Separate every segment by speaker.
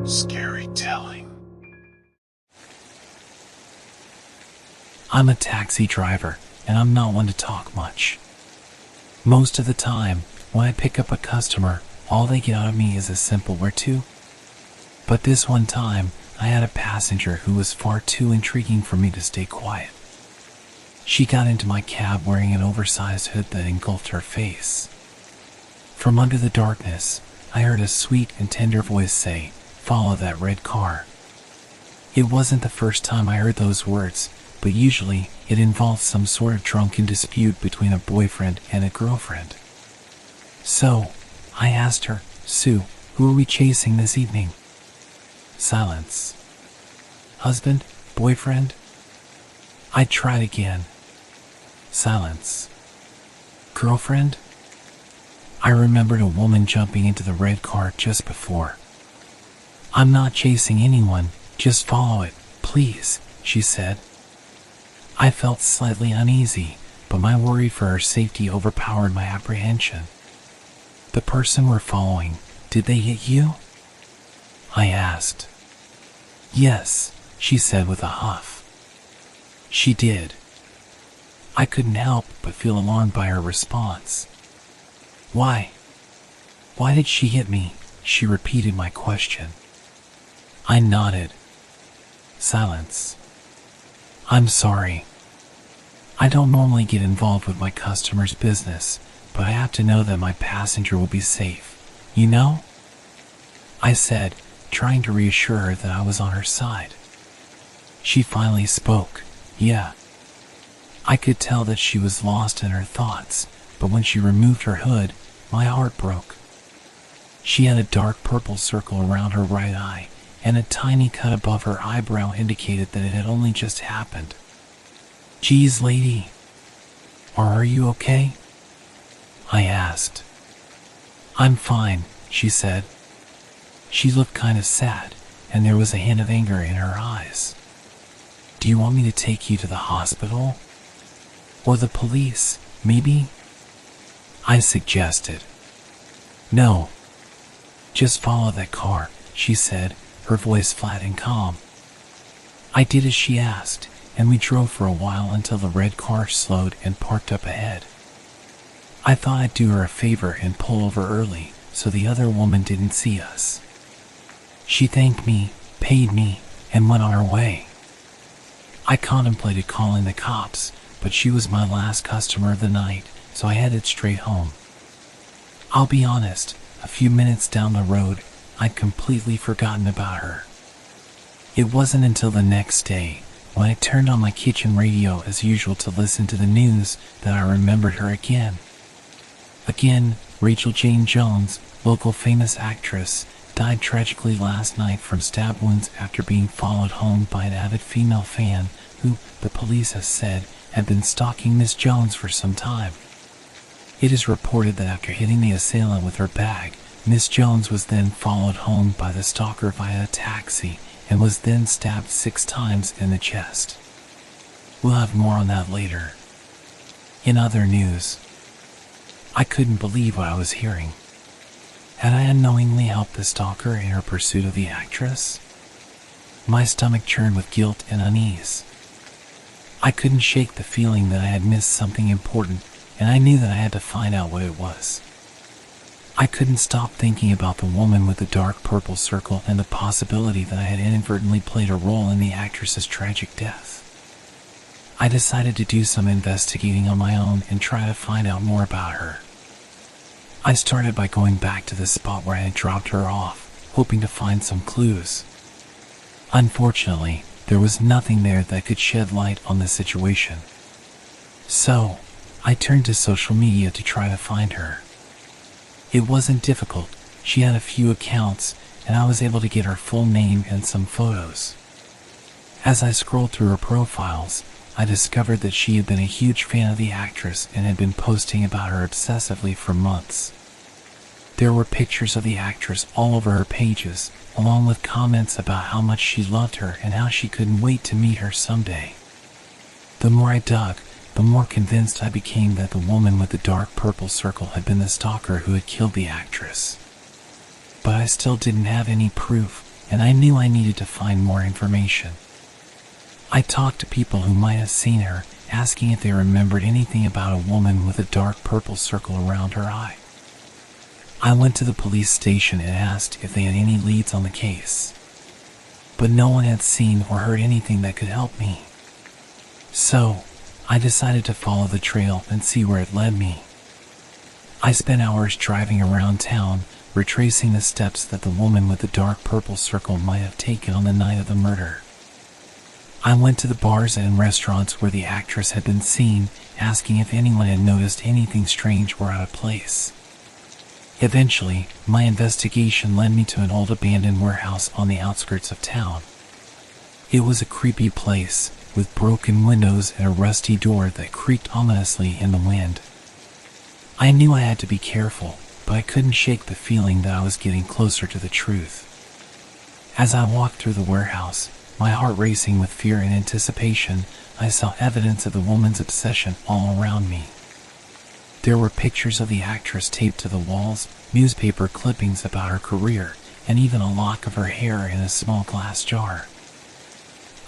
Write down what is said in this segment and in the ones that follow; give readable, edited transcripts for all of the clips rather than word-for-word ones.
Speaker 1: Scary telling.
Speaker 2: I'm a taxi driver, and I'm not one to talk much. Most of the time, when I pick up a customer, all they get out of me is a simple "where to?" But this one time, I had a passenger who was far too intriguing for me to stay quiet. She got into my cab wearing an oversized hood that engulfed her face. From under the darkness, I heard a sweet and tender voice say, "Follow that red car." It wasn't the first time I heard those words, but usually it involved some sort of drunken dispute between a boyfriend and a girlfriend. So, I asked her, "Sue, who are we chasing this evening?" Silence. Husband? Boyfriend? I tried again. Silence. Girlfriend? I remembered a woman jumping into the red car just before. "I'm not chasing anyone, just follow it, please," she said. I felt slightly uneasy, but my worry for her safety overpowered my apprehension. "The person we're following, did they hit you?" I asked. "Yes," she said with a huff. She did. I couldn't help but feel alarmed by her response. "Why? Why did she hit me?" She repeated my question. I nodded. Silence. "I'm sorry. I don't normally get involved with my customers' business, but I have to know that my passenger will be safe, you know?" I said, trying to reassure her that I was on her side. She finally spoke. "Yeah." I could tell that she was lost in her thoughts, but when she removed her hood, my heart broke. She had a dark purple circle around her right eye, and a tiny cut above her eyebrow indicated that it had only just happened. "Geez, lady. Are you okay?" I asked. "I'm fine," she said. She looked kind of sad, and there was a hint of anger in her eyes. "Do you want me to take you to the hospital? Or the police, maybe?" I suggested. "No. Just follow that car," she said, her voice flat and calm. I did as she asked, and we drove for a while until the red car slowed and parked up ahead. I thought I'd do her a favor and pull over early so the other woman didn't see us. She thanked me, paid me, and went on her way. I contemplated calling the cops, but she was my last customer of the night, so I headed straight home. I'll be honest, a few minutes down the road, I'd completely forgotten about her. It wasn't until the next day, when I turned on my kitchen radio as usual to listen to the news, that I remembered her again. Again, Rachel Jane Jones, local famous actress, died tragically last night from stab wounds after being followed home by an avid female fan who, the police have said, had been stalking Miss Jones for some time. It is reported that after hitting the assailant with her bag, Miss Jones was then followed home by the stalker via a taxi and was then stabbed 6 times in the chest. We'll have more on that later. In other news, I couldn't believe what I was hearing. Had I unknowingly helped the stalker in her pursuit of the actress? My stomach churned with guilt and unease. I couldn't shake the feeling that I had missed something important, and I knew that I had to find out what it was. I couldn't stop thinking about the woman with the dark purple circle and the possibility that I had inadvertently played a role in the actress's tragic death. I decided to do some investigating on my own and try to find out more about her. I started by going back to the spot where I had dropped her off, hoping to find some clues. Unfortunately, there was nothing there that could shed light on the situation. So, I turned to social media to try to find her. It wasn't difficult. She had a few accounts, and I was able to get her full name and some photos. As I scrolled through her profiles, I discovered that she had been a huge fan of the actress and had been posting about her obsessively for months. There were pictures of the actress all over her pages, along with comments about how much she loved her and how she couldn't wait to meet her someday. The more I dug, the more convinced I became that the woman with the dark purple circle had been the stalker who had killed the actress. But I still didn't have any proof, and I knew I needed to find more information. I talked to people who might have seen her, asking if they remembered anything about a woman with a dark purple circle around her eye. I went to the police station and asked if they had any leads on the case, but no one had seen or heard anything that could help me. So, I decided to follow the trail and see where it led me. I spent hours driving around town, retracing the steps that the woman with the dark purple circle might have taken on the night of the murder. I went to the bars and restaurants where the actress had been seen, asking if anyone had noticed anything strange or out of place. Eventually, my investigation led me to an old abandoned warehouse on the outskirts of town. It was a creepy place, with broken windows and a rusty door that creaked ominously in the wind. I knew I had to be careful, but I couldn't shake the feeling that I was getting closer to the truth. As I walked through the warehouse, my heart racing with fear and anticipation, I saw evidence of the woman's obsession all around me. There were pictures of the actress taped to the walls, newspaper clippings about her career, and even a lock of her hair in a small glass jar.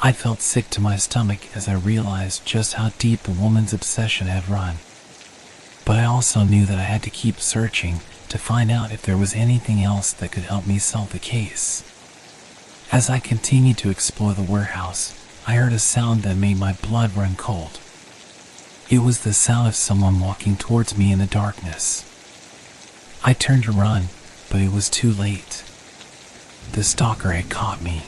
Speaker 2: I felt sick to my stomach as I realized just how deep the woman's obsession had run. But I also knew that I had to keep searching to find out if there was anything else that could help me solve the case. As I continued to explore the warehouse, I heard a sound that made my blood run cold. It was the sound of someone walking towards me in the darkness. I turned to run, but it was too late. The stalker had caught me.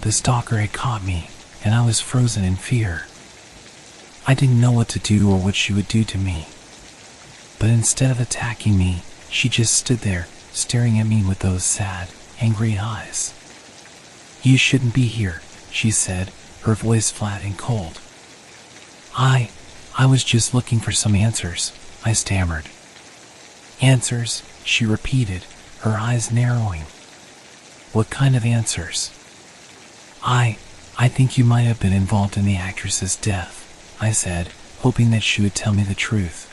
Speaker 2: The stalker had caught me, and I was frozen in fear. I didn't know what to do or what she would do to me. But instead of attacking me, she just stood there, staring at me with those sad, angry eyes. "You shouldn't be here," she said, her voice flat and cold. I was just looking for some answers," I stammered. "Answers?" she repeated, her eyes narrowing. "What kind of answers?" I think you might have been involved in the actress's death," I said, hoping that she would tell me the truth.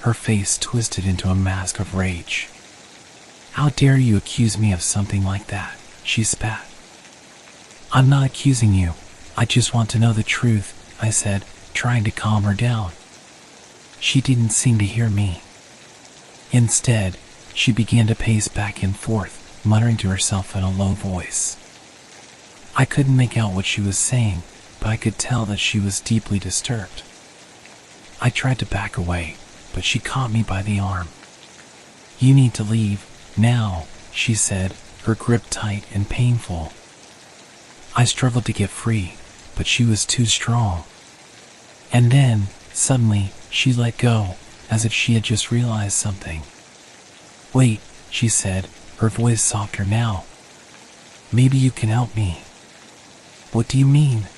Speaker 2: Her face twisted into a mask of rage. "How dare you accuse me of something like that?" she spat. "I'm not accusing you. I just want to know the truth," I said, trying to calm her down. She didn't seem to hear me. Instead, she began to pace back and forth, muttering to herself in a low voice. I couldn't make out what she was saying, but I could tell that she was deeply disturbed. I tried to back away, but she caught me by the arm. "You need to leave, now," she said, her grip tight and painful. I struggled to get free, but she was too strong. And then, suddenly, she let go, as if she had just realized something. "Wait," she said, her voice softer now. "Maybe you can help me." "What do you mean?"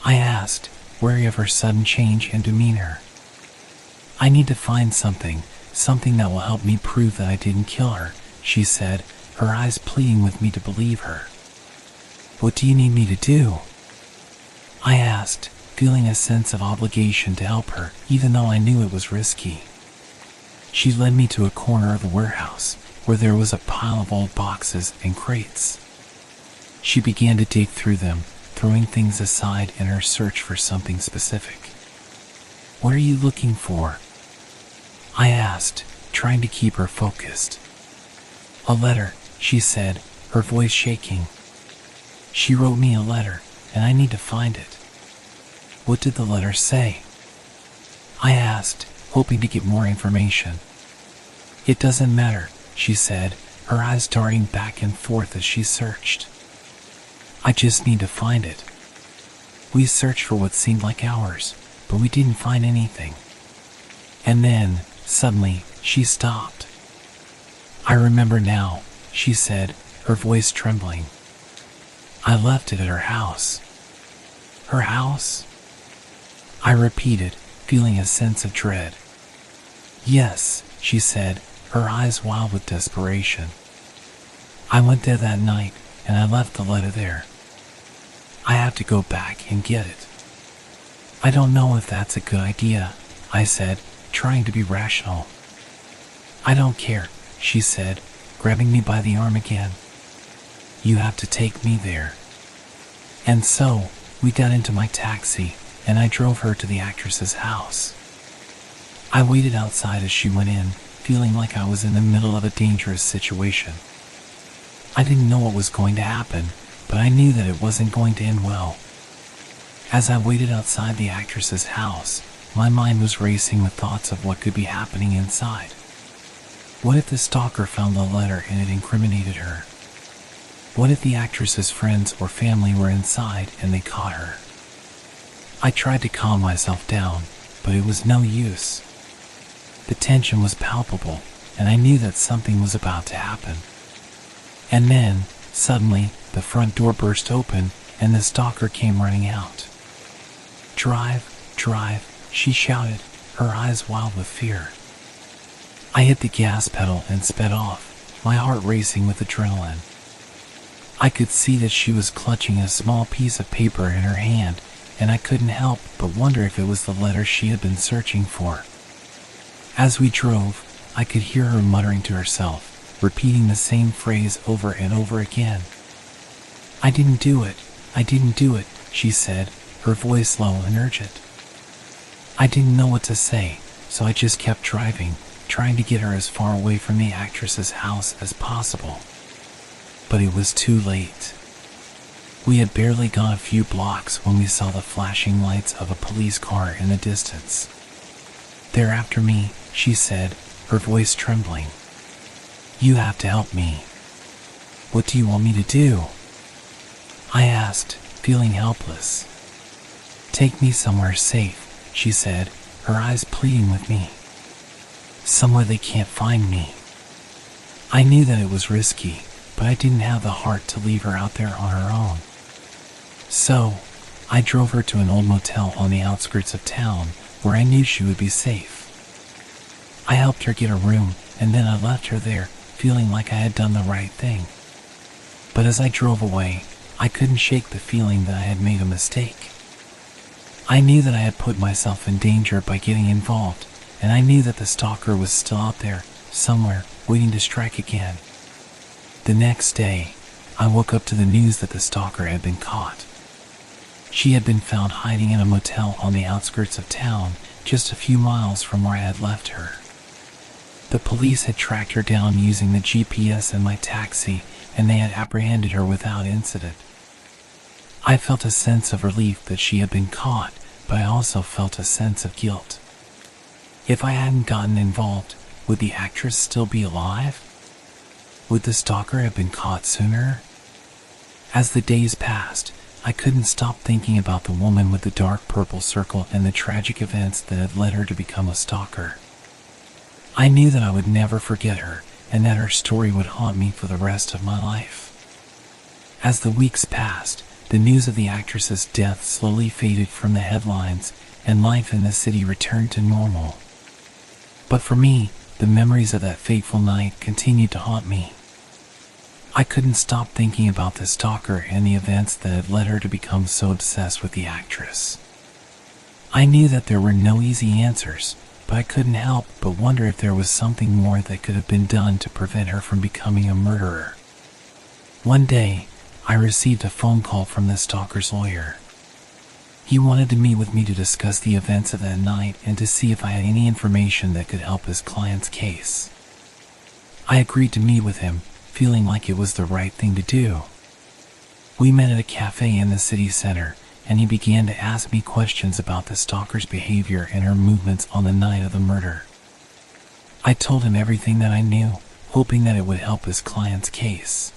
Speaker 2: I asked, wary of her sudden change in demeanor. "I need to find something that will help me prove that I didn't kill her," she said, her eyes pleading with me to believe her. "What do you need me to do?" I asked, feeling a sense of obligation to help her, even though I knew it was risky. She led me to a corner of the warehouse, where there was a pile of old boxes and crates. She began to dig through them, throwing things aside in her search for something specific. "What are you looking for?" I asked, trying to keep her focused. "A letter," she said, her voice shaking. "She wrote me a letter, and I need to find it." "What did the letter say?" I asked, hoping to get more information. "It doesn't matter," she said, her eyes darting back and forth as she searched. "I just need to find it." We searched for what seemed like hours, but we didn't find anything. And then, suddenly, she stopped. "I remember now," she said, her voice trembling. "I left it at her house." "Her house?" I repeated, feeling a sense of dread. "Yes," she said, her eyes wild with desperation. "I went there that night, and I left the letter there. I have to go back and get it." "I don't know if that's a good idea," I said, trying to be rational. "I don't care," she said, grabbing me by the arm again. You have to take me there. And so, we got into my taxi, and I drove her to the actress's house. I waited outside as she went in, feeling like I was in the middle of a dangerous situation. I didn't know what was going to happen, but I knew that it wasn't going to end well. As I waited outside the actress's house, my mind was racing with thoughts of what could be happening inside. What if the stalker found the letter and it incriminated her? What if the actress's friends or family were inside and they caught her? I tried to calm myself down, but it was no use. The tension was palpable, and I knew that something was about to happen. And then, suddenly, the front door burst open, and the stalker came running out. "Drive, drive," she shouted, her eyes wild with fear. I hit the gas pedal and sped off, my heart racing with adrenaline. I could see that she was clutching a small piece of paper in her hand, and I couldn't help but wonder if it was the letter she had been searching for. As we drove, I could hear her muttering to herself, repeating the same phrase over and over again. "I didn't do it, I didn't do it," she said, her voice low and urgent. I didn't know what to say, so I just kept driving, trying to get her as far away from the actress's house as possible. But it was too late. We had barely gone a few blocks when we saw the flashing lights of a police car in the distance. "They're after me," she said, her voice trembling. "You have to help me." "What do you want me to do?" I asked, feeling helpless. "Take me somewhere safe," she said, her eyes pleading with me. "Somewhere they can't find me." I knew that it was risky, but I didn't have the heart to leave her out there on her own. So, I drove her to an old motel on the outskirts of town, where I knew she would be safe. I helped her get a room, and then I left her there, feeling like I had done the right thing. But as I drove away, I couldn't shake the feeling that I had made a mistake. I knew that I had put myself in danger by getting involved, and I knew that the stalker was still out there, somewhere, waiting to strike again. The next day, I woke up to the news that the stalker had been caught. She had been found hiding in a motel on the outskirts of town, just a few miles from where I had left her. The police had tracked her down using the GPS in my taxi, and they had apprehended her without incident. I felt a sense of relief that she had been caught, but I also felt a sense of guilt. If I hadn't gotten involved, would the actress still be alive? Would the stalker have been caught sooner? As the days passed, I couldn't stop thinking about the woman with the dark purple circle and the tragic events that had led her to become a stalker. I knew that I would never forget her, and that her story would haunt me for the rest of my life. As the weeks passed, the news of the actress's death slowly faded from the headlines, and life in the city returned to normal. But for me, the memories of that fateful night continued to haunt me. I couldn't stop thinking about the stalker and the events that had led her to become so obsessed with the actress. I knew that there were no easy answers, but I couldn't help but wonder if there was something more that could have been done to prevent her from becoming a murderer. One day, I received a phone call from the stalker's lawyer. He wanted to meet with me to discuss the events of that night and to see if I had any information that could help his client's case. I agreed to meet with him, feeling like it was the right thing to do. We met at a cafe in the city center, and he began to ask me questions about the stalker's behavior and her movements on the night of the murder. I told him everything that I knew, hoping that it would help his client's case.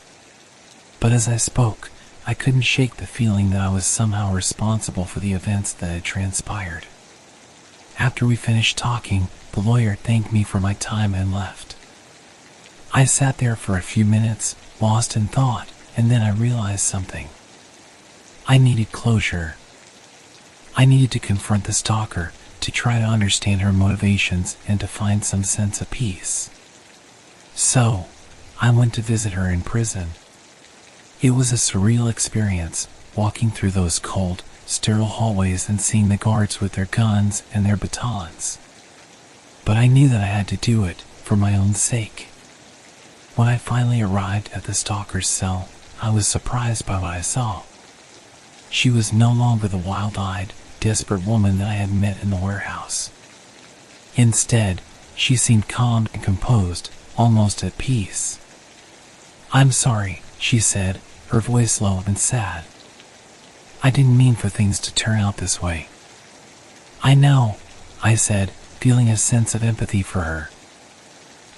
Speaker 2: But as I spoke, I couldn't shake the feeling that I was somehow responsible for the events that had transpired. After we finished talking, the lawyer thanked me for my time and left. I sat there for a few minutes, lost in thought, and then I realized something. I needed closure. I needed to confront the stalker, to try to understand her motivations and to find some sense of peace. So, I went to visit her in prison. It was a surreal experience, walking through those cold, sterile hallways and seeing the guards with their guns and their batons. But I knew that I had to do it, for my own sake. When I finally arrived at the stalker's cell, I was surprised by what I saw. She was no longer the wild-eyed, desperate woman that I had met in the warehouse. Instead, she seemed calm and composed, almost at peace. "I'm sorry," she said, her voice low and sad. "I didn't mean for things to turn out this way." "I know," I said, feeling a sense of empathy for her.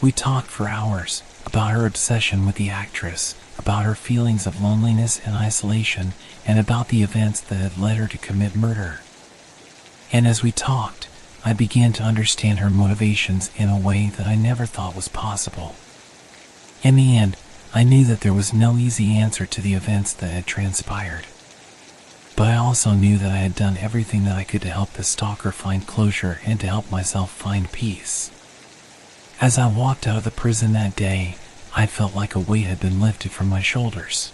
Speaker 2: We talked for hours about her obsession with the actress, about her feelings of loneliness and isolation, and about the events that had led her to commit murder. And as we talked, I began to understand her motivations in a way that I never thought was possible. In the end, I knew that there was no easy answer to the events that had transpired. But I also knew that I had done everything that I could to help the stalker find closure and to help myself find peace. As I walked out of the prison that day, I felt like a weight had been lifted from my shoulders.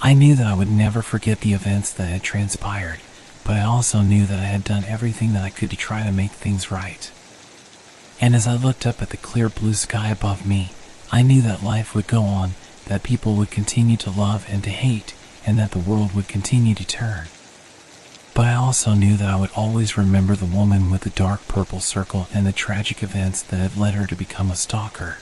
Speaker 2: I knew that I would never forget the events that had transpired, but I also knew that I had done everything that I could to try to make things right. And as I looked up at the clear blue sky above me, I knew that life would go on, that people would continue to love and to hate, and that the world would continue to turn. But I also knew that I would always remember the woman with the dark purple circle and the tragic events that had led her to become a stalker.